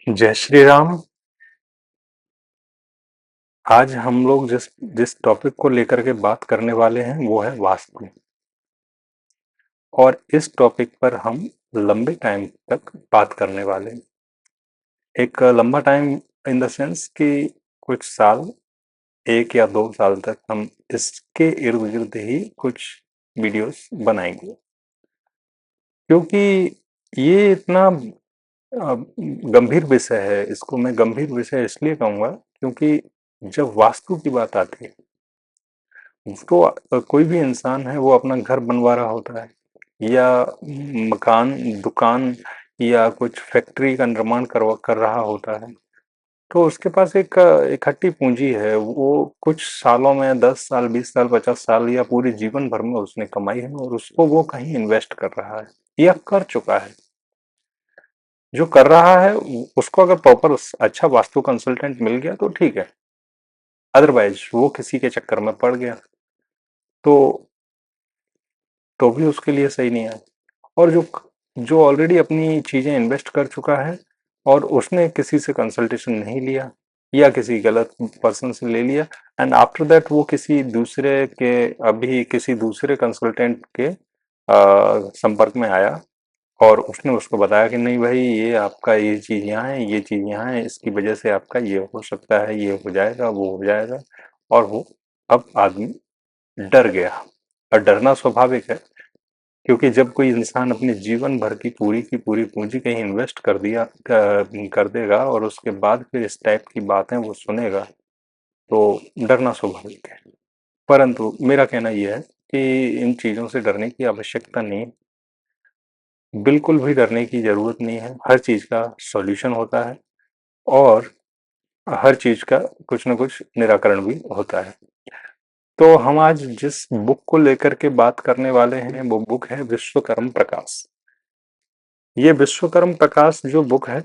जय श्री राम। आज हम लोग जिस जिस टॉपिक को लेकर के बात करने वाले हैं वो है वास्तु। और इस टॉपिक पर हम लंबे टाइम तक बात करने वाले हैं। एक लंबा टाइम इन द सेंस कि कुछ साल, 1 या 2 साल तक हम इसके इर्द गिर्द ही कुछ वीडियोस बनाएंगे, क्योंकि ये इतना गंभीर विषय है। इसको मैं गंभीर विषय इसलिए कहूँगा क्योंकि जब वास्तु की बात आती है तो कोई भी इंसान है वो अपना घर बनवा रहा होता है, या मकान, दुकान या कुछ फैक्ट्री का निर्माण कर रहा होता है। तो उसके पास एक इकट्ठी पूंजी है, वो कुछ सालों में 10 साल, 20 साल, 50 साल या पूरे जीवन भर में उसने कमाई है और उसको वो कहीं इन्वेस्ट कर रहा है या कर चुका है। जो कर रहा है उसको अगर प्रॉपर अच्छा वास्तु कंसल्टेंट मिल गया तो ठीक है, अदरवाइज वो किसी के चक्कर में पड़ गया तो भी उसके लिए सही नहीं है। और जो जो ऑलरेडी अपनी चीजें इन्वेस्ट कर चुका है और उसने किसी से कंसल्टेशन नहीं लिया या किसी गलत पर्सन से ले लिया, एंड आफ्टर दैट वो किसी दूसरे कंसल्टेंट के संपर्क में आया और उसने उसको बताया कि नहीं भाई, ये आपका ये चीज यहाँ है, ये चीज यहाँ है, इसकी वजह से आपका ये हो सकता है, ये हो जाएगा, वो हो जाएगा। और वो अब आदमी डर गया। और डरना स्वाभाविक है, क्योंकि जब कोई इंसान अपने जीवन भर की पूरी पूंजी कहीं इन्वेस्ट कर देगा और उसके बाद फिर इस टाइप की बातें वो सुनेगा तो डरना स्वाभाविक है। परंतु मेरा कहना यह है कि इन चीजों से डरने की आवश्यकता नहीं है। बिल्कुल भी डरने की जरूरत नहीं है। हर चीज का सॉल्यूशन होता है और हर चीज का कुछ न कुछ निराकरण भी होता है। तो हम आज जिस बुक को लेकर के बात करने वाले हैं वो बुक है विश्वकर्म प्रकाश। ये विश्वकर्म प्रकाश जो बुक है,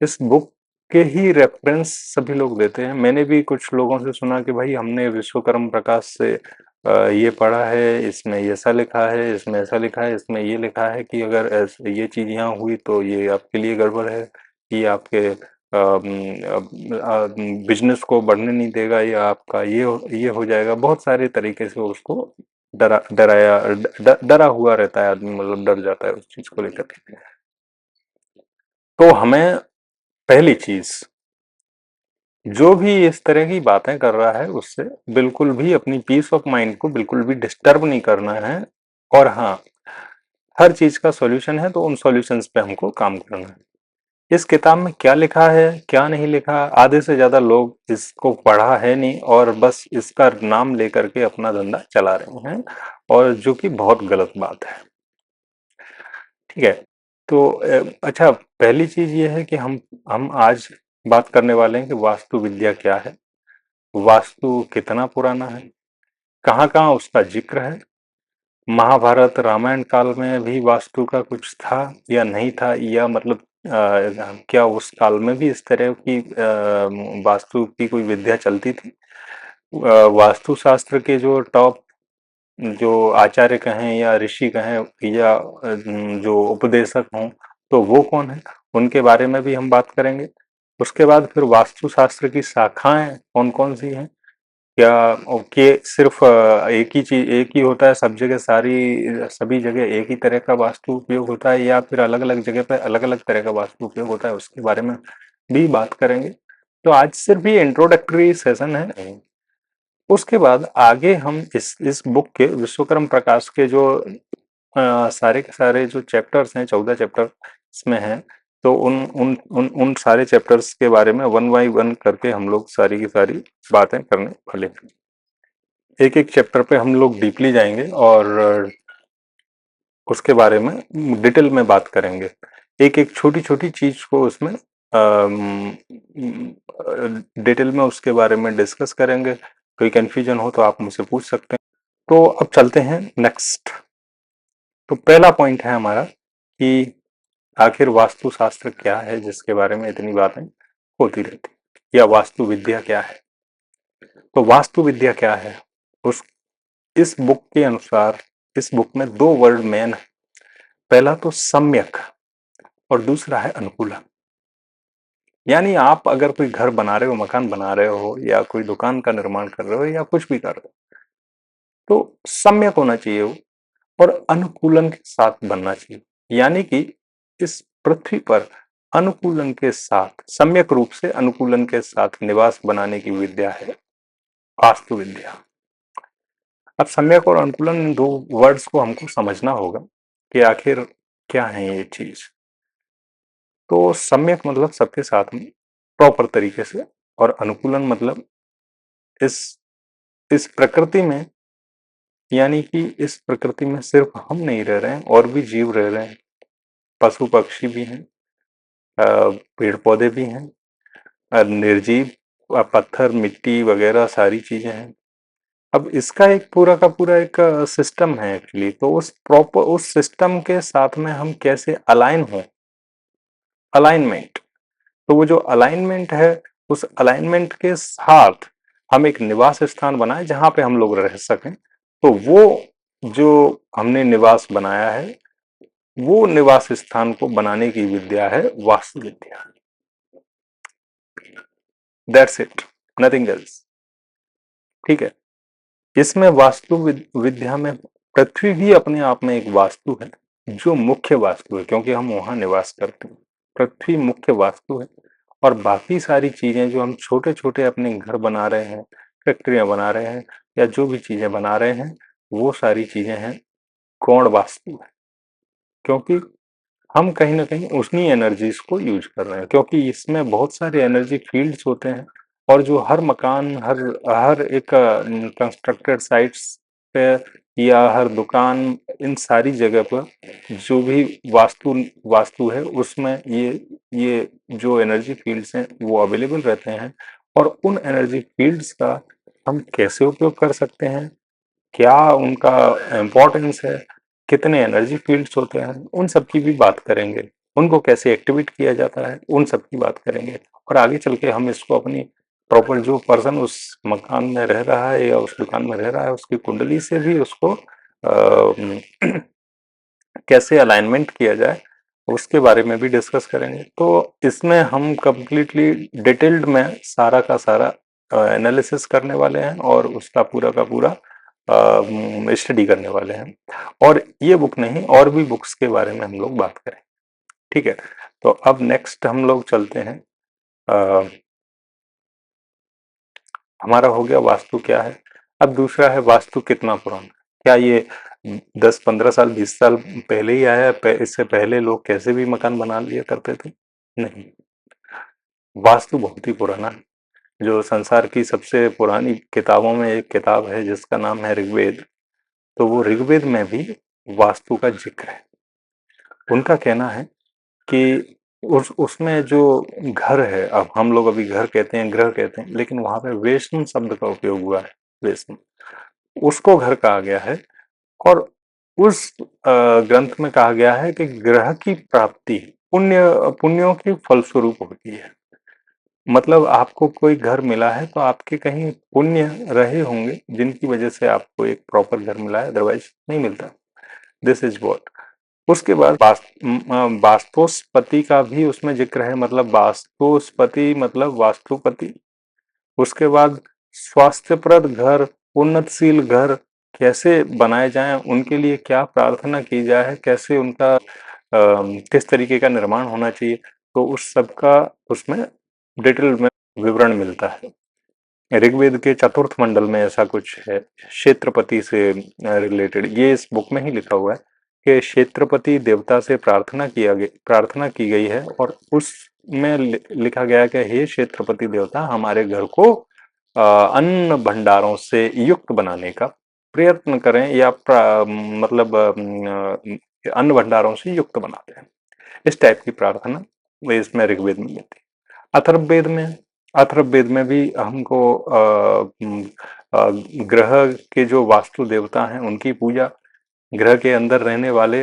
इस बुक के ही रेफरेंस सभी लोग देते हैं। मैंने भी कुछ लोगों से सुना कि भाई हमने विश्वकर्म प्रकाश से ये पढ़ा है, इसमें ऐसा लिखा है, इसमें ऐसा लिखा है, इसमें ये लिखा है कि अगर ये चीज यहाँ हुई तो ये आपके लिए गड़बड़ है, ये आपके बिजनेस को बढ़ने नहीं देगा, या आपका ये हो जाएगा। बहुत सारे तरीके से उसको डरा हुआ रहता है आदमी, मतलब डर जाता है उस चीज को लेकर के। तो हमें पहली चीज, जो भी इस तरह की बातें कर रहा है उससे बिल्कुल भी अपनी पीस ऑफ माइंड को बिल्कुल भी डिस्टर्ब नहीं करना है। और हाँ, हर चीज का सॉल्यूशन है तो उन सॉल्यूशंस पे हमको काम करना है। इस किताब में क्या लिखा है क्या नहीं लिखा, आधे से ज्यादा लोग इसको पढ़ा है नहीं और बस इसका नाम लेकर के अपना धंधा चला रहे हैं, और जो कि बहुत गलत बात है। ठीक है। तो अच्छा, पहली चीज ये है कि हम आज बात करने वाले हैं कि वास्तु विद्या क्या है, वास्तु कितना पुराना है, कहाँ कहाँ उसका जिक्र है, महाभारत रामायण काल में भी वास्तु का कुछ था या नहीं था, या मतलब क्या उस काल में भी इस तरह की वास्तु की कोई विद्या चलती थी। वास्तु शास्त्र के जो टॉप, जो आचार्य कहें या ऋषि कहें या जो उपदेशक हों, तो वो कौन है, उनके बारे में भी हम बात करेंगे। उसके बाद फिर वास्तु शास्त्र की शाखाएं कौन कौन सी हैं, क्या ओके सिर्फ एक ही चीज, एक ही होता है सब जगह, सभी जगह एक ही तरह का वास्तु उपयोग होता है, या फिर अलग अलग जगह पे अलग अलग तरह का वास्तु उपयोग होता है, उसके बारे में भी बात करेंगे। तो आज सिर्फ ये इंट्रोडक्टरी सेशन है। उसके बाद आगे हम इस बुक के विश्वकर्म प्रकाश के जो सारे के सारे जो चैप्टर्स हैं, 14 चैप्टर इसमें हैं, तो उन सारे चैप्टर्स के बारे में वन बाई वन करके हम लोग सारी की सारी बातें करने वाले हैं। एक एक चैप्टर पे हम लोग डीपली जाएंगे और उसके बारे में डिटेल में बात करेंगे। एक एक छोटी छोटी चीज को उसमें डिटेल में उसके बारे में डिस्कस करेंगे। कोई कंफ्यूजन हो तो आप मुझसे पूछ सकते हैं। तो अब चलते हैं नेक्स्ट। तो पहला पॉइंट है हमारा कि आखिर वास्तु शास्त्र क्या है जिसके बारे में इतनी बातें होती रहती, या वास्तु विद्या क्या है। तो वास्तु विद्या क्या है, उस इस बुक के अनुसार इस बुक में दो वर्ड मेन है। पहला तो सम्यक और दूसरा है अनुकूला। यानी आप अगर कोई घर बना रहे हो, मकान बना रहे हो, या कोई दुकान का निर्माण कर रहे हो, या कुछ भी कर रहे हो, तो सम्यक होना चाहिए वो, और अनुकूलन के साथ बनना चाहिए। यानी कि इस पृथ्वी पर अनुकूलन के साथ, सम्यक रूप से अनुकूलन के साथ निवास बनाने की विद्या है वास्तु विद्या। अब सम्यक और अनुकूलन, इन दो वर्ड्स को हमको समझना होगा कि आखिर क्या है ये चीज। तो सम्यक मतलब सबके साथ में प्रॉपर तरीके से, और अनुकूलन मतलब इस इस प्रकृति में, यानी कि इस प्रकृति में सिर्फ हम नहीं रह रहे हैं, और भी जीव रह रहे हैं, पशु पक्षी भी हैं, पेड़ पौधे भी हैं, निर्जीव, पत्थर मिट्टी वगैरह सारी चीजें हैं। अब इसका एक पूरा का पूरा एक सिस्टम है एक्चुअली। तो उस प्रॉपर उस सिस्टम के साथ में हम कैसे अलाइन हों, अलाइनमेंट। तो वो जो अलाइनमेंट है, उस अलाइनमेंट के साथ हम एक निवास स्थान बनाए जहां पे हम लोग रह सकें। तो वो जो हमने निवास बनाया है, वो निवास स्थान को बनाने की विद्या है वास्तु विद्या। That's it, nothing else. ठीक है। इसमें वास्तु विद्या में पृथ्वी भी अपने आप में एक वास्तु है, जो मुख्य वास्तु है, क्योंकि हम वहां निवास करते हैं। पृथ्वी मुख्य वास्तु है, और बाकी सारी चीजें जो हम छोटे छोटे अपने घर बना रहे हैं, फैक्ट्रियां बना रहे हैं, या जो भी चीजें बना रहे हैं, वो सारी चीजें हैं गौण वास्तु है। क्योंकि हम कहीं ना कहीं उन्हीं एनर्जीज को यूज कर रहे हैं, क्योंकि इसमें बहुत सारे एनर्जी फील्ड्स होते हैं। और जो हर मकान, हर हर एक कंस्ट्रक्टेड साइट्स पे, या हर दुकान, इन सारी जगह पर जो भी वास्तु वास्तु है, उसमें ये जो एनर्जी फील्ड्स हैं वो अवेलेबल रहते हैं। और उन एनर्जी फील्ड्स का हम कैसे उपयोग कर सकते हैं, क्या उनका इम्पोर्टेंस है, कितने एनर्जी फील्ड्स होते हैं, उन सब की भी बात करेंगे। उनको कैसे एक्टिवेट किया जाता है, उन सब की बात करेंगे। और आगे चल के हम इसको अपनी प्रॉपर, जो पर्सन उस मकान में रह रहा है या उस दुकान में रह रहा है, उसकी कुंडली से भी उसको कैसे अलाइनमेंट किया जाए, उसके बारे में भी डिस्कस करेंगे। तो इसमें हम कंप्लीटली डिटेल्ड में सारा का सारा एनालिसिस करने वाले हैं, और उसका पूरा का पूरा स्टडी करने वाले हैं। और ये बुक नहीं, और भी बुक्स के बारे में हम लोग बात करें। ठीक है। तो अब नेक्स्ट हम लोग चलते हैं। अ, हमारा हो गया वास्तु क्या है। अब दूसरा है वास्तु कितना पुराना। क्या ये 10-15 साल 20 साल पहले ही आया है? इससे पहले लोग कैसे भी मकान बना लिया करते थे? नहीं, वास्तु बहुत ही पुराना है। जो संसार की सबसे पुरानी किताबों में एक किताब है जिसका नाम है ऋग्वेद। तो वो ऋग्वेद में भी वास्तु का जिक्र है। उनका कहना है कि उसमें जो घर है, अब हम लोग अभी घर कहते हैं, ग्रह कहते हैं, लेकिन वहां पे वेष्टन शब्द का उपयोग हुआ है। वेष्टन, उसको घर कहा गया है। और उस ग्रंथ में कहा गया है कि ग्रह की प्राप्ति पुण्यों की फलस्वरूप होती है। मतलब आपको कोई घर मिला है, तो आपके कहीं पुण्य रहे होंगे जिनकी वजह से आपको एक प्रॉपर घर मिला है, अदरवाइज नहीं मिलता। This is what. उसके बाद वास्तुस्पति का भी उसमें जिक्र है, मतलब वास्तुस्पति मतलब वास्तुपति। उसके बाद स्वास्थ्यप्रद घर, उन्नतशील घर कैसे बनाए जाएं, उनके लिए क्या प्रार्थना की जाए, कैसे उनका किस तरीके का निर्माण होना चाहिए, तो उस सब का उसमें डिटेल में विवरण मिलता है। ऋग्वेद के चतुर्थ मंडल में ऐसा कुछ है, क्षेत्रपति से रिलेटेड। ये इस बुक में ही लिखा हुआ है कि क्षेत्रपति देवता से प्रार्थना की गई है, और उसमें लिखा गया है कि हे क्षेत्रपति देवता, हमारे घर को अन्न भंडारों से युक्त बनाने का प्रयत्न करें, या मतलब अन्न भंडारों से युक्त बनाते हैं। इस टाइप की प्रार्थना वो इसमें ऋग्वेद में मिलती है। अथर्ववेद में अथर्ववेद में भी हमको ग्रह के जो वास्तु देवता हैं उनकी पूजा, ग्रह के अंदर रहने वाले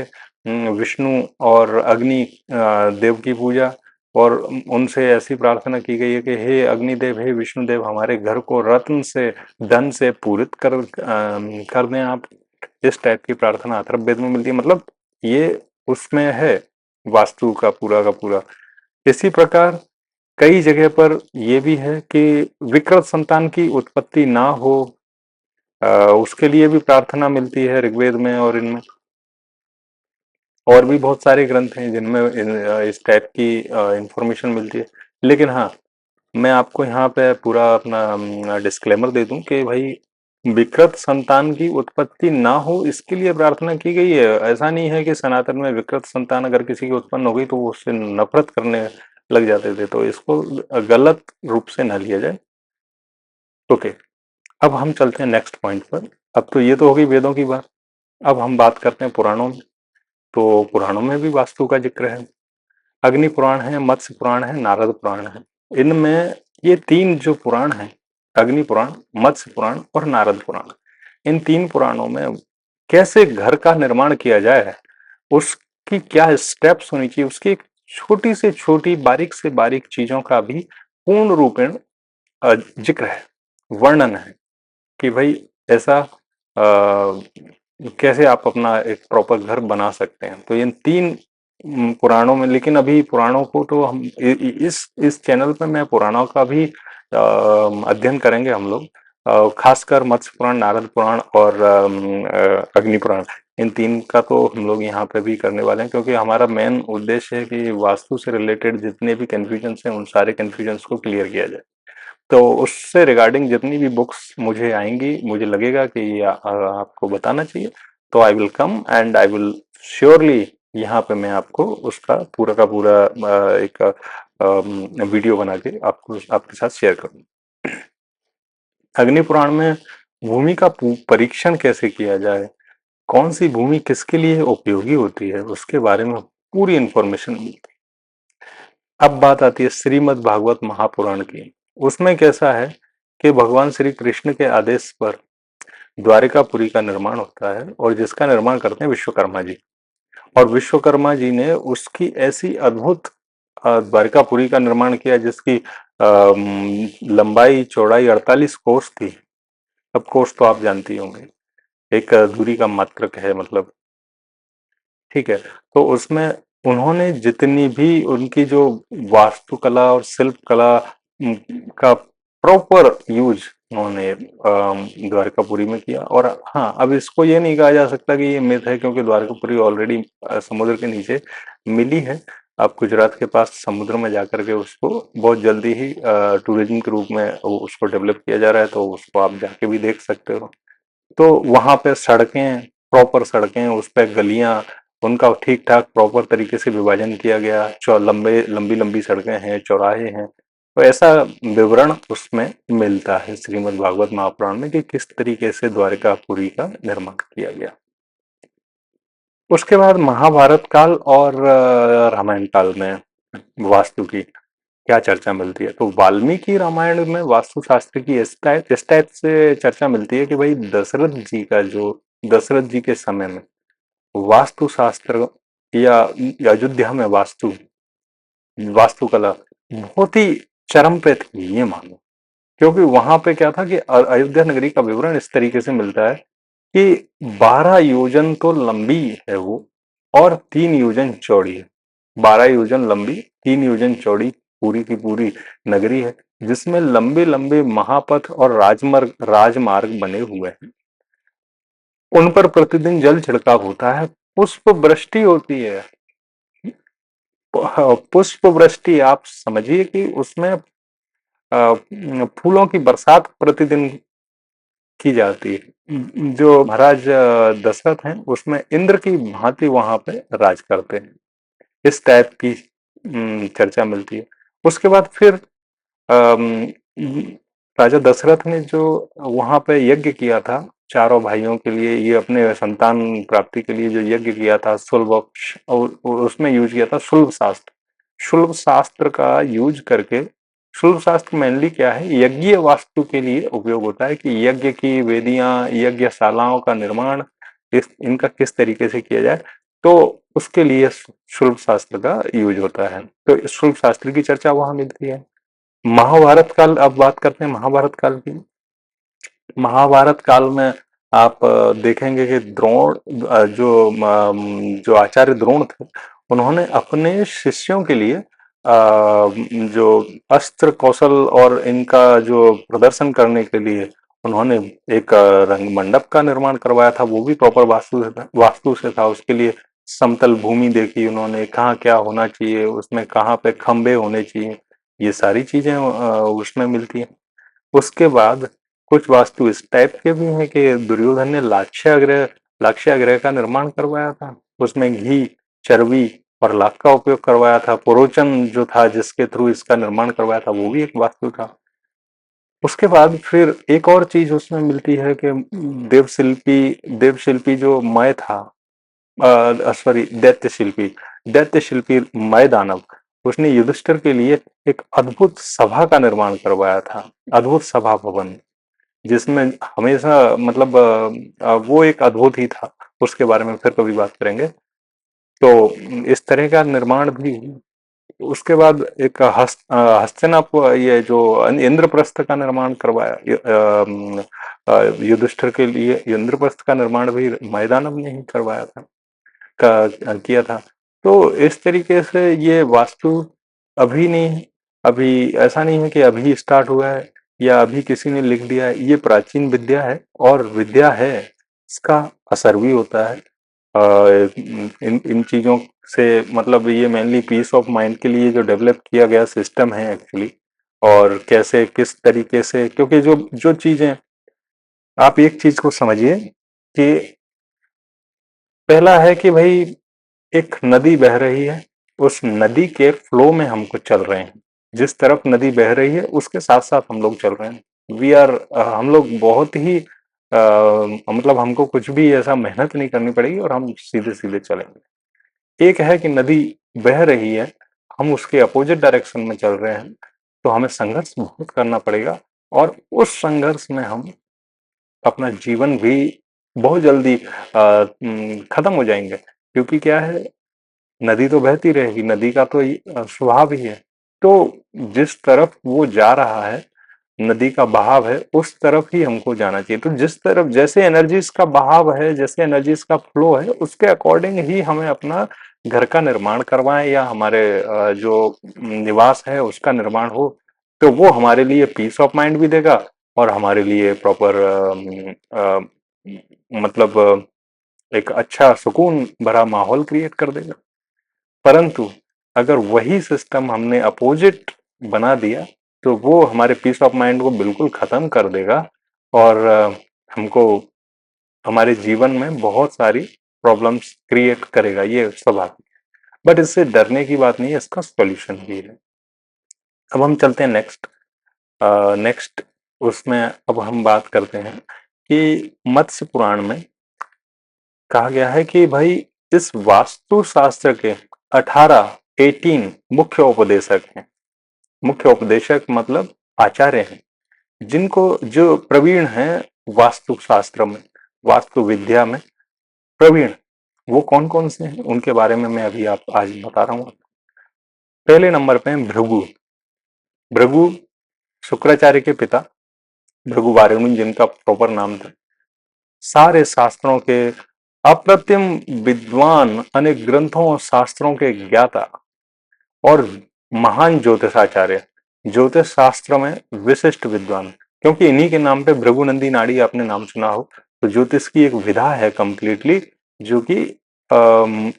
विष्णु और अग्नि देव की पूजा, और उनसे ऐसी प्रार्थना की गई है कि हे अग्निदेव, हे विष्णुदेव, हमारे घर को रत्न से, धन से पूरित कर दें आप। इस टाइप की प्रार्थना अथर्ववेद में मिलती है। मतलब ये उसमें है वास्तु का पूरा। इसी प्रकार कई जगह पर ये भी है कि विकृत संतान की उत्पत्ति ना हो, अ, उसके लिए भी प्रार्थना मिलती है ऋग्वेद में और इनमें। और भी बहुत सारे ग्रंथ हैं जिनमें इस टाइप की इंफॉर्मेशन मिलती है। लेकिन हाँ, मैं आपको यहाँ पे पूरा अपना डिस्क्लेमर दे दूं कि भाई विकृत संतान की उत्पत्ति ना हो इसके लिए प्रार्थना की गई है। ऐसा नहीं है कि सनातन में विकृत संतान अगर किसी की उत्पन्न हो गई तो वो उससे नफरत करने लग जाते थे, तो इसको गलत रूप से ना लिया जाए। ओके, अब हम चलते हैं नेक्स्ट पॉइंट पर। अब तो ये तो हो गई वेदों की बात, अब हम बात करते हैं पुराणों में। तो पुराणों में भी वास्तु का जिक्र है। अग्नि पुराण है, मत्स्य पुराण है, नारद पुराण है। इनमें ये तीन जो पुराण हैं, अग्नि पुराण, मत्स्य पुराण और नारद पुराण, इन तीन पुराणों में कैसे घर का निर्माण किया जाए, उसकी क्या स्टेप्स होनी चाहिए, उसकी एक छोटी से छोटी बारीक से बारीक चीजों का भी पूर्ण रूपेण जिक्र है, वर्णन है कि भाई ऐसा कैसे आप अपना एक प्रॉपर घर बना सकते हैं। तो इन तीन पुराणों में, लेकिन अभी पुराणों को तो हम इस चैनल पे मैं पुराणों का भी अध्ययन करेंगे हम लोग, खासकर मत्स्य पुराण, नारद पुराण और अग्नि पुराण। इन तीन का तो हम लोग यहाँ पे भी करने वाले हैं, क्योंकि हमारा मेन उद्देश्य है कि वास्तु से रिलेटेड जितने भी कंफ्यूजन हैं उन सारे कंफ्यूजन को क्लियर किया जाए। तो उससे रिगार्डिंग जितनी भी बुक्स मुझे आएंगी, मुझे लगेगा कि ये आपको बताना चाहिए, तो I will come and I will surely यहाँ पे मैं आपको उसका पूरा का पूरा एक वीडियो बना के आपको आपके साथ शेयर करूँ। अग्नि पुराण में भूमि का परीक्षण कैसे किया जाए, कौन सी भूमि किसके लिए उपयोगी होती है, उसके बारे में पूरी इंफॉर्मेशन मिलती है। अब बात आती है श्रीमद् भागवत महापुराण की। उसमें कैसा है कि भगवान श्री कृष्ण के आदेश पर द्वारिकापुरी का निर्माण होता है, और जिसका निर्माण करते हैं विश्वकर्मा जी। और विश्वकर्मा जी ने उसकी ऐसी अद्भुत द्वारिकापुरी का निर्माण किया जिसकी लंबाई चौड़ाई 48 कोस थी। अब कोस तो आप जानती होंगे, एक दूरी का मात्रक है मतलब, ठीक है। तो उसमें उन्होंने जितनी भी उनकी जो वास्तुकला और शिल्प कला का प्रॉपर यूज उन्होंने द्वारकापुरी में किया। और हाँ, अब इसको ये नहीं कहा जा सकता कि ये मिथ है, क्योंकि द्वारकापुरी ऑलरेडी समुद्र के नीचे मिली है। आप गुजरात के पास समुद्र में जाकर के उसको बहुत जल्दी ही टूरिज्म के रूप में उसको डेवलप किया जा रहा है, तो उसको आप जाके भी देख सकते हो। तो वहां पे सड़कें, प्रॉपर सड़कें, उस पे गलियां, उनका ठीक ठाक प्रॉपर तरीके से विभाजन किया गया, लंबे लंबी लंबी सड़कें हैं, चौराहे हैं। तो ऐसा विवरण उसमें मिलता है श्रीमद् भागवत महापुराण में कि किस तरीके से द्वारिकापुरी का निर्माण किया गया। उसके बाद महाभारत काल और रामायण काल में वास्तु की क्या चर्चा मिलती है, तो वाल्मीकि रामायण में वास्तुशास्त्र की इस टाइप से चर्चा मिलती है कि भाई दशरथ जी का जो, दशरथ जी के समय में वास्तुशास्त्र या अयोध्या में वास्तुकला बहुत ही चरम पे थी, ये मानो। क्योंकि वहां पे क्या था कि अयोध्या नगरी का विवरण इस तरीके से मिलता है कि 12 योजन तो लंबी है वो, और 3 योजन चौड़ी है। 12 योजन लंबी, 3 योजन चौड़ी पूरी की पूरी नगरी है, जिसमें लंबे लंबे महापथ और राजमार्ग बने हुए हैं। उन पर प्रतिदिन जल छिड़काव होता है, पुष्प वृष्टि होती है। पुष्प वृष्टि आप समझिए कि उसमें फूलों की बरसात प्रतिदिन की जाती है। जो महाराज दशरथ हैं उसमें इंद्र की भांति वहां पे राज करते हैं, इस टाइप की चर्चा मिलती है। उसके बाद फिर अम, राजा दशरथ ने जो वहां पे यज्ञ किया था चारों भाइयों के लिए, ये अपने संतान प्राप्ति के लिए जो यज्ञ किया था शुल्ब, और उसमें यूज किया था शुल्ब शास्त्र। शुल्ब शास्त्र का यूज करके, शुल्ब शास्त्र मेनली क्या है, यज्ञ वास्तु के लिए उपयोग होता है कि यज्ञ की वेदियां, यज्ञशालाओं का निर्माण इनका किस तरीके से किया जाए, तो उसके लिए शुल्ब शास्त्र का यूज होता है। तो शुल्ब शास्त्र की चर्चा वहां मिलती है। महाभारत काल, अब बात करते हैं महाभारत काल की। महाभारत काल में आप देखेंगे कि द्रोण, जो आचार्य द्रोण थे, उन्होंने अपने शिष्यों के लिए जो अस्त्र कौशल और इनका जो प्रदर्शन करने के लिए उन्होंने एक रंग मंडप का निर्माण करवाया था, वो भी प्रॉपर वास्तु से था। उसके लिए समतल भूमि देखी उन्होंने, कहाँ क्या होना चाहिए, उसमें कहाँ पे खंबे होने चाहिए, ये सारी चीजें उसमें मिलती हैं। उसके बाद कुछ वास्तु इस टाइप के भी हैं कि दुर्योधन ने लाक्षागृह का निर्माण करवाया था। उसमें घी, चर्बी और लाख का उपयोग करवाया था। पुरोचन जो था जिसके थ्रू इसका निर्माण करवाया था, वो भी एक वास्तु था। उसके बाद फिर एक और चीज उसमें मिलती है कि देव शिल्पी जो मय था, सॉरी दैत्य शिल्पी मय दानव, उसने युधिष्ठिर के लिए एक अद्भुत सभा का निर्माण करवाया था, अद्भुत सभा भवन, जिसमें हमेशा मतलब वो एक अद्भुत ही था। उसके बारे में फिर कभी बात करेंगे। तो इस तरह का निर्माण भी। उसके बाद एक हस्तिनापुर, ये जो इंद्रप्रस्थ का निर्माण करवाया युधिष्ठिर के लिए, इंद्रप्रस्थ का निर्माण भी मैदानव ने ही करवाया था, किया था। तो इस तरीके से ये वास्तु अभी नहीं, अभी ऐसा नहीं है कि अभी स्टार्ट हुआ है या अभी किसी ने लिख दिया है। ये प्राचीन विद्या है और विद्या है, इसका असर भी होता है। इन इन चीजों से मतलब ये मेनली पीस ऑफ माइंड के लिए जो डेवलप किया गया सिस्टम है एक्चुअली। और कैसे किस तरीके से, क्योंकि जो जो चीजें, आप एक चीज को समझिए कि पहला है कि भाई एक नदी बह रही है, उस नदी के फ्लो में हमको चल रहे हैं। जिस तरफ नदी बह रही है उसके साथ साथ हम लोग चल रहे हैं। वी आर हम लोग बहुत ही मतलब हमको कुछ भी ऐसा मेहनत नहीं करनी पड़ेगी और हम सीधे सीधे चलेंगे। एक है कि नदी बह रही है, हम उसके अपोजिट डायरेक्शन में चल रहे हैं, तो हमें संघर्ष बहुत करना पड़ेगा। और उस संघर्ष में हम अपना जीवन भी बहुत जल्दी खत्म हो जाएंगे, क्योंकि क्या है, नदी तो बहती रहेगी, नदी का तो स्वभाव ही है। तो जिस तरफ वो जा रहा है, नदी का बहाव है, उस तरफ ही हमको जाना चाहिए। तो जिस तरफ जैसे एनर्जीज का बहाव है, जैसे एनर्जीज का फ्लो है, उसके अकॉर्डिंग ही हमें अपना घर का निर्माण करवाएं या हमारे जो निवास है उसका निर्माण हो। तो वो हमारे लिए पीस ऑफ माइंड भी देगा और हमारे लिए प्रॉपर मतलब एक अच्छा सुकून भरा माहौल क्रिएट कर देगा। परंतु अगर वही सिस्टम हमने अपोजिट बना दिया, तो वो हमारे पीस ऑफ माइंड को बिल्कुल खत्म कर देगा और हमको हमारे जीवन में बहुत सारी प्रॉब्लम्स क्रिएट करेगा, ये स्वाभाविक। बट इससे डरने की बात नहीं है, इसका सॉल्यूशन भी है। अब हम चलते हैं नेक्स्ट उसमें। अब हम बात करते हैं कि मत्स्य पुराण में कहा गया है कि भाई इस वास्तु शास्त्र के 18 मुख्य उपदेशक हैं। मुख्य उपदेशक मतलब आचार्य हैं, जिनको जो प्रवीण हैं वास्तु शास्त्र में, वास्तु विद्या में प्रवीण, वो कौन कौन से हैं उनके बारे में मैं अभी आप आज बता रहा हूँ। पहले नंबर पे हैं भृगु। भृगु शुक्राचार्य के पिता, भृगु वारुणी जिनका प्रॉपर नाम था, सारे शास्त्रों के अप्रतिम विद्वान, अनेक ग्रंथों और शास्त्रों के ज्ञाता और महान ज्योतिषाचार्य, ज्योतिष शास्त्र में विशिष्ट विद्वान। क्योंकि इन्हीं के नाम पे भृगुनंदी नाड़ी आपने नाम सुना हो, तो ज्योतिष की एक विधा है कंप्लीटली, जो कि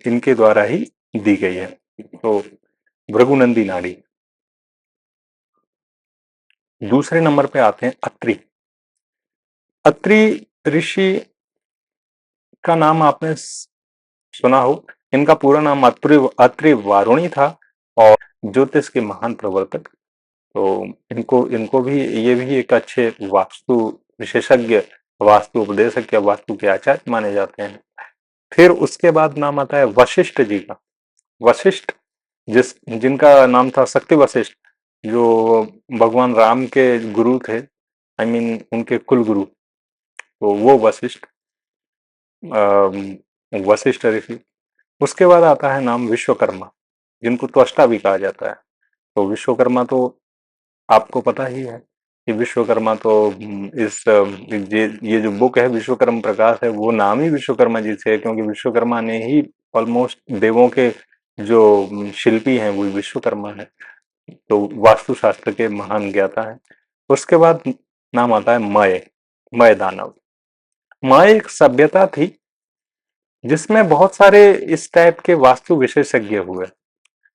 इनके द्वारा ही दी गई है। तो भृगुनंदी नाड़ी। दूसरे नंबर पे आते हैं अत्रि। अत्रि ऋषि का नाम आपने सुना हो। इनका पूरा नाम अत्रि अत्रि वारुणी था और ज्योतिष के महान प्रवर्तक। तो इनको इनको भी, ये भी एक अच्छे वास्तु विशेषज्ञ, वास्तु उपदेशक या वास्तु के आचार्य माने जाते हैं। फिर उसके बाद नाम आता है वशिष्ठ जी का। वशिष्ठ जिनका नाम था शक्ति वशिष्ठ, जो भगवान राम के गुरु थे, आई मीन उनके कुल गुरु। तो वो वशिष्ठ ऋषि। उसके बाद आता है नाम विश्वकर्मा, जिनको त्वष्टा भी कहा जाता है। तो विश्वकर्मा तो आपको पता ही है कि विश्वकर्मा तो ये जो बुक है विश्वकर्मा प्रकाश है, वो नाम ही विश्वकर्मा जी से है, क्योंकि विश्वकर्मा ने ही ऑलमोस्ट देवों के जो शिल्पी हैं वो विश्वकर्मा है, तो वास्तुशास्त्र के महान ज्ञाता हैं। उसके बाद नाम आता है मय, मय दानव। मय एक सभ्यता थी जिसमें बहुत सारे इस टाइप के वास्तु विशेषज्ञ हुए।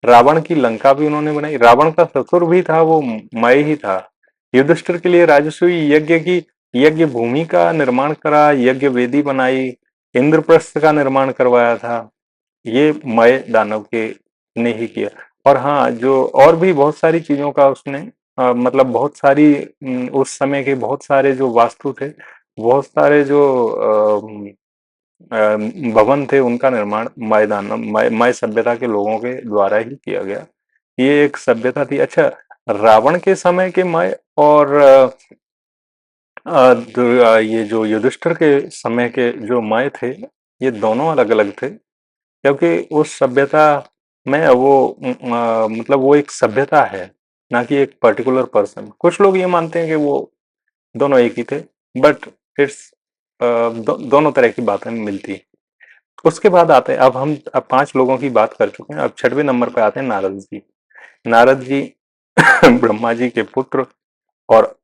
रावण की लंका भी उन्होंने बनाई, रावण का ससुर भी था वो मय ही था। युधिष्ठिर के लिए राजसूय यज्ञ की, यज्ञ भूमि का निर्माण करा, यज्ञ वेदी बनाई, इंद्रप्रस्थ का निर्माण करवाया था, ये मय दानव के ने ही किया। और हाँ, जो और भी बहुत सारी चीजों का उसने मतलब बहुत सारी उस समय के बहुत सारे जो वास्तु थे, बहुत सारे जो भवन थे, उनका निर्माण मय दानव, मय सभ्यता के लोगों के द्वारा ही किया गया। ये एक सभ्यता थी। अच्छा, रावण के समय के मय और ये जो युधिष्ठिर के समय के जो मय थे, ये दोनों अलग अलग थे, क्योंकि उस सभ्यता में वो मतलब वो एक सभ्यता है, ना कि एक पर्टिकुलर पर्सन। कुछ लोग ये मानते हैं कि वो दोनों एक ही थे, बट इट्स दोनों तरह की बातें मिलती हैं। उसके बाद आते हैं, अब 5 लोगों की बात कर चुके हैं, अब 6वें नंबर पे आते हैं नारद जी। नारद जी ब्रह्मा जी के पुत्र और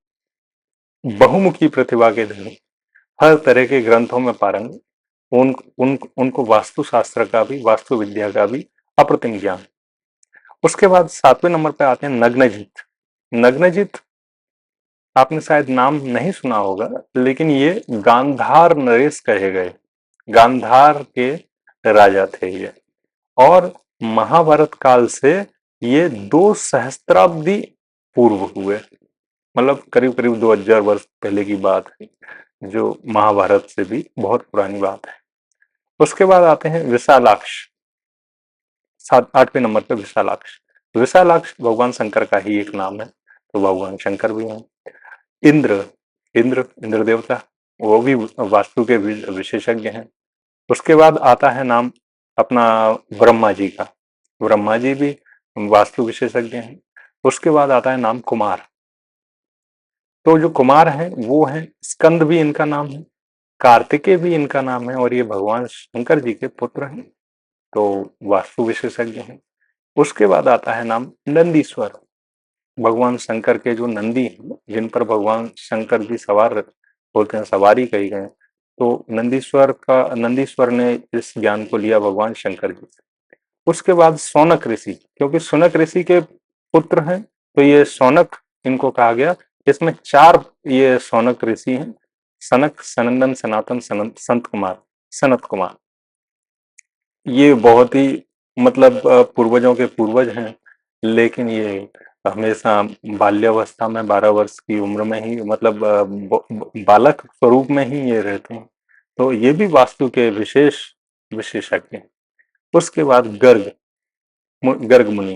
बहुमुखी प्रतिभा के धनी, हर तरह के ग्रंथों में पारंगत, उनको वास्तु शास्त्र का भी, वास्तु विद्या का भी अप्रतिम ज्ञान। उसके बाद 7वें नंबर पे आते हैं नग्नजित। नग्नजित आपने शायद नाम नहीं सुना होगा, लेकिन ये गांधार नरेश कहे गए, गांधार के राजा थे ये। और महाभारत काल से ये 2 सहस्त्राब्दी पूर्व हुए, मतलब करीब करीब 2000 वर्ष पहले की बात है, जो महाभारत से भी बहुत पुरानी बात है। उसके बाद आते हैं विशालाक्ष, 8वें नंबर पे विशालाक्ष। विशालाक्ष भगवान शंकर का ही एक नाम है, तो भगवान शंकर भी हैं। इंद्र, इंद्र देवता, वो भी वास्तु के विशेषज्ञ हैं। उसके बाद आता है नाम अपना ब्रह्मा जी का, ब्रह्मा जी भी वास्तु विशेषज्ञ हैं। उसके बाद आता है नाम कुमार, तो जो कुमार है वो है, स्कंद भी इनका नाम है, कार्तिकेय भी इनका नाम है, और ये भगवान शंकर जी के पुत्र हैं, तो वास्तु विशेषज्ञ हैं। उसके बाद आता है नाम नंदीश्वर, भगवान शंकर के जो नंदी हैं, जिन पर भगवान शंकर जी सवार होते हैं, सवारी कही गए, तो नंदीश्वर ने इस ज्ञान को लिया भगवान शंकर जी से। उसके बाद सौनक ऋषि, क्योंकि सौनक ऋषि के पुत्र हैं, तो ये सौनक इनको कहा गया। इसमें 4 ये सौनक ऋषि हैं, सनक, सनंदन, सनातन, संत कुमार, सनत कुमार। ये बहुत ही मतलब पूर्वजों के पूर्वज हैं, लेकिन ये हमेशा बाल्यावस्था में 12 वर्ष की उम्र में ही, मतलब बालक स्वरूप में ही ये रहते हैं, तो ये भी वास्तु के विशेषज्ञ हैं। उसके बाद गर्ग मुनि,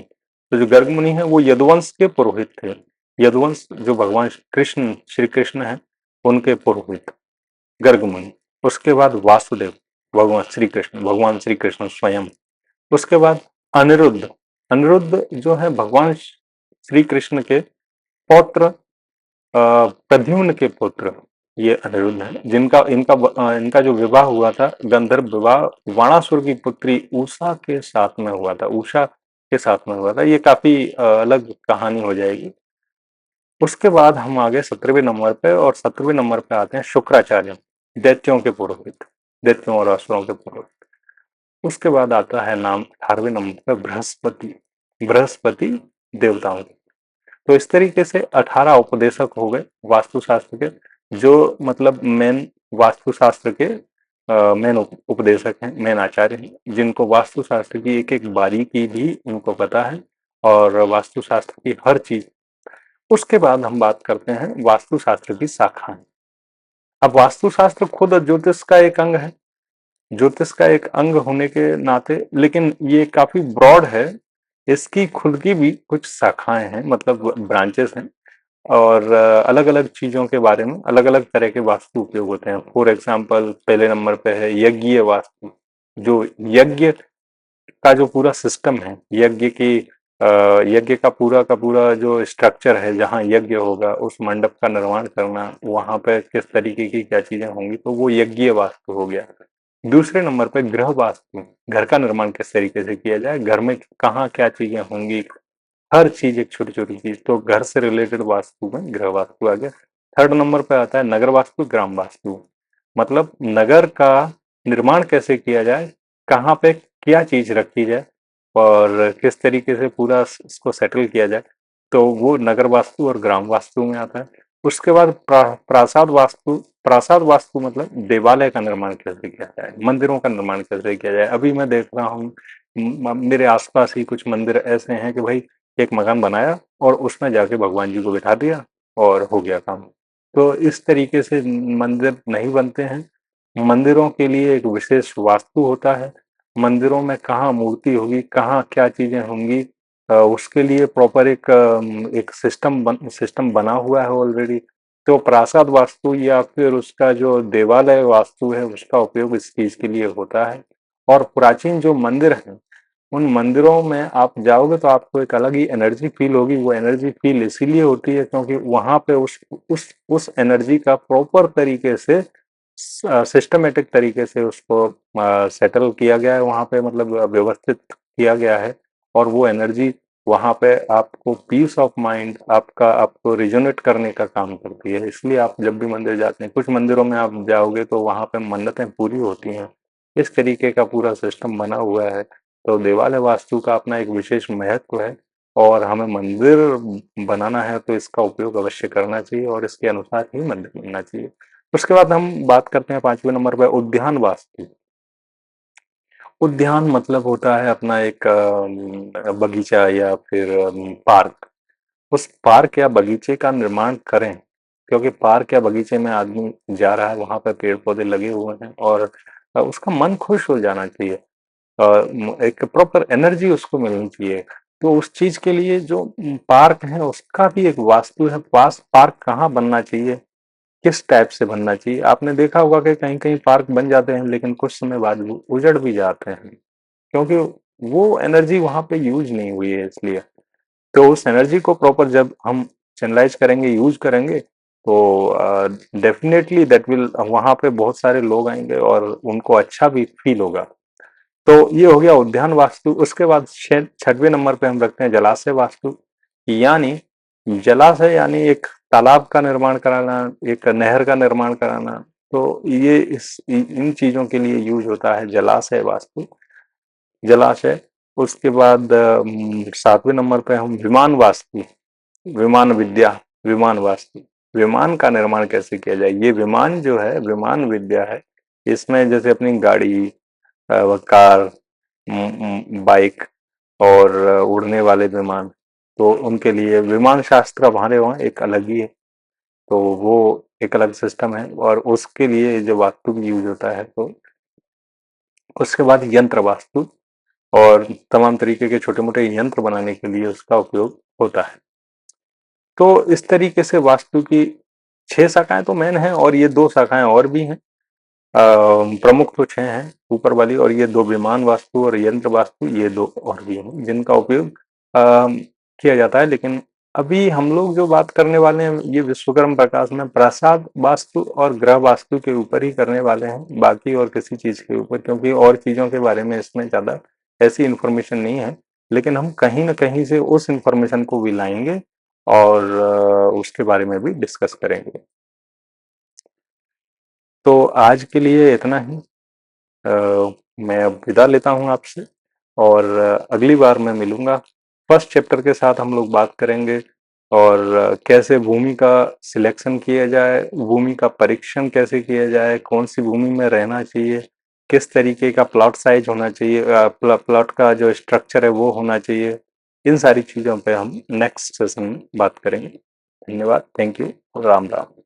तो जो गर्ग मुनि है वो यदुवंश के पुरोहित थे। यदुवंश जो भगवान कृष्ण, श्री कृष्ण है, उनके पुरोहित गर्ग मुनि। उसके बाद वासुदेव, भगवान श्री कृष्ण स्वयं। उसके बाद अनिरुद्ध, अनिरुद्ध जो है भगवान श्री कृष्ण के पौत्र, प्रद्युम्न के पुत्र, ये अनिरुद्ध है, इनका जो विवाह हुआ था, गंधर्व विवाह, वाणासुर की पुत्री उषा के साथ में हुआ था, उषा के साथ में हुआ था। ये काफी अलग कहानी हो जाएगी। उसके बाद हम आ गए 17वें नंबर पे, और 17वें नंबर पे आते हैं शुक्राचार्य, दैत्यों के पुरोहित, दैत्यों और असुरों के पुरोहित। उसके बाद आता है नाम 18वें नंबर पे बृहस्पति, बृहस्पति देवताओं। तो इस तरीके से 18 उपदेशक हो गए वास्तुशास्त्र के, जो मतलब मेन वास्तुशास्त्र के मेन उपदेशक हैं, मेन आचार्य हैं, जिनको वास्तुशास्त्र की एक एक बारीकी भी उनको पता है, और वास्तुशास्त्र की हर चीज। उसके बाद हम बात करते हैं वास्तुशास्त्र की शाखाएं। अब वास्तुशास्त्र खुद ज्योतिष का एक अंग है, ज्योतिष का एक अंग होने के नाते, लेकिन ये काफी ब्रॉड है, इसकी खुद की भी कुछ शाखाएं हैं, मतलब ब्रांचेस हैं, और अलग अलग चीजों के बारे में अलग अलग तरह के वास्तु उपयोग होते हैं। फॉर एग्जाम्पल, पहले नंबर पे है यज्ञीय वास्तु, जो यज्ञ का जो पूरा सिस्टम है, यज्ञ का पूरा जो स्ट्रक्चर है, जहाँ यज्ञ होगा उस मंडप का निर्माण करना, वहां पे किस तरीके की क्या चीजें होंगी, तो वो यज्ञीय वास्तु हो गया। दूसरे नंबर पे गृह वास्तु, घर का निर्माण किस तरीके से किया जाए, घर में कहाँ क्या चीजें होंगी, हर चीज एक छोटी छोटी चीज, तो घर से रिलेटेड वास्तु में गृह वास्तु आ गया। थर्ड नंबर पे आता है नगर वास्तु, ग्राम वास्तु, मतलब नगर का निर्माण कैसे किया जाए, कहाँ पे क्या चीज रखी जाए और किस तरीके से पूरा इसको सेटल किया जाए, तो वो नगर वास्तु और ग्राम वास्तु में आता है। उसके बाद प्रासाद वास्तु, प्रासाद वास्तु मतलब देवालय का निर्माण कैसे किया जाए, मंदिरों का निर्माण कैसे किया जाए। अभी मैं देख रहा हूँ मेरे आसपास ही कुछ मंदिर ऐसे हैं कि भाई एक मकान बनाया और उसमें जाके भगवान जी को बिठा दिया और हो गया काम। तो इस तरीके से मंदिर नहीं बनते हैं। मंदिरों के लिए एक विशेष वास्तु होता है, मंदिरों में कहाँ मूर्ति होगी, कहाँ क्या चीजें होंगी, उसके लिए प्रॉपर एक सिस्टम बना हुआ है ऑलरेडी। तो प्रासाद वास्तु या फिर उसका जो देवालय वास्तु है उसका उपयोग इस चीज के लिए होता है। और प्राचीन जो मंदिर हैं उन मंदिरों में आप जाओगे तो आपको एक अलग ही एनर्जी फील होगी। वो एनर्जी फील इसीलिए होती है क्योंकि वहां पे उस एनर्जी का प्रॉपर तरीके से सिस्टमेटिक तरीके से उसको सेटल किया गया है वहां पे, मतलब व्यवस्थित किया गया है। और वो एनर्जी वहां पे आपको पीस ऑफ माइंड आपका आपको रिजोनेट करने का काम करती है। इसलिए आप जब भी मंदिर जाते हैं, कुछ मंदिरों में आप जाओगे तो वहां पे मन्नतें पूरी होती हैं। इस तरीके का पूरा सिस्टम बना हुआ है। तो देवालय वास्तु का अपना एक विशेष महत्व है और हमें मंदिर बनाना है तो इसका उपयोग अवश्य करना चाहिए और इसके अनुसार ही मंदिर बनना चाहिए। उसके बाद हम बात करते हैं 5वें नंबर पर उद्यान वास्तु। उद्यान मतलब होता है अपना एक बगीचा या फिर पार्क। उस पार्क या बगीचे का निर्माण करें, क्योंकि पार्क या बगीचे में आदमी जा रहा है, वहां पर पेड़ पौधे लगे हुए हैं और उसका मन खुश हो जाना चाहिए, एक प्रॉपर एनर्जी उसको मिलनी चाहिए। तो उस चीज के लिए जो पार्क है उसका भी एक वास्तु है, पास पार्क कहाँ बनना चाहिए, किस टाइप से बनना चाहिए। आपने देखा होगा कि कहीं कहीं पार्क बन जाते हैं लेकिन कुछ समय बाद वो उजड़ भी जाते हैं क्योंकि वो एनर्जी वहां पे यूज नहीं हुई है। इसलिए तो उस एनर्जी को प्रॉपर जब हम चैनलाइज करेंगे, यूज करेंगे, तो डेफिनेटली दैट विल, वहां पे बहुत सारे लोग आएंगे और उनको अच्छा भी फील होगा। तो ये हो गया उद्यान वास्तु। उसके बाद 6वें नंबर पे हम रखते हैं जलाशय वास्तु, यानी जलाशय यानी एक तालाब का निर्माण कराना, एक नहर का निर्माण कराना। तो ये इन चीजों के लिए यूज होता है जलाशय वास्तु, जलाशय। उसके बाद 7वें नंबर पे हम विमान वास्तु, विमान विद्या, विमान वास्तु, विमान का निर्माण कैसे किया जाए। ये विमान जो है विमान विद्या है, इसमें जैसे अपनी गाड़ी, कार, बाइक और उड़ने वाले विमान, तो उनके लिए विमान शास्त्र हमारे वहाँ एक अलग ही है। तो वो एक अलग सिस्टम है और उसके लिए जो वास्तु भी यूज होता है। तो उसके बाद यंत्र वास्तु और तमाम तरीके के छोटे मोटे यंत्र बनाने के लिए उसका उपयोग होता है। तो इस तरीके से वास्तु की 6 शाखाएं तो मेन है और ये 2 शाखाएं और भी हैं। प्रमुख तो 6 हैं ऊपर वाली, और ये 2 विमान वास्तु और यंत्र वास्तु, ये 2 और भी हैं जिनका उपयोग किया जाता है। लेकिन अभी हम लोग जो बात करने वाले हैं ये विश्वकर्म प्रकाश में प्रासाद वास्तु और ग्रह वास्तु के ऊपर ही करने वाले हैं, बाकी और किसी चीज के ऊपर, क्योंकि और चीजों के बारे में इसमें ज्यादा ऐसी इंफॉर्मेशन नहीं है। लेकिन हम कहीं ना कहीं से उस इंफॉर्मेशन को भी लाएंगे और उसके बारे में भी डिस्कस करेंगे। तो आज के लिए इतना ही। मैं अब विदा लेता हूँ आपसे और अगली बार मैं मिलूंगा। फर्स्ट चैप्टर के साथ हम लोग बात करेंगे और कैसे भूमि का सिलेक्शन किया जाए, भूमि का परीक्षण कैसे किया जाए, कौन सी भूमि में रहना चाहिए, किस तरीके का प्लॉट साइज होना चाहिए, प्लॉट का जो स्ट्रक्चर है वो होना चाहिए। इन सारी चीज़ों पे हम नेक्स्ट सेशन में बात करेंगे। धन्यवाद, थैंक यू, राम राम।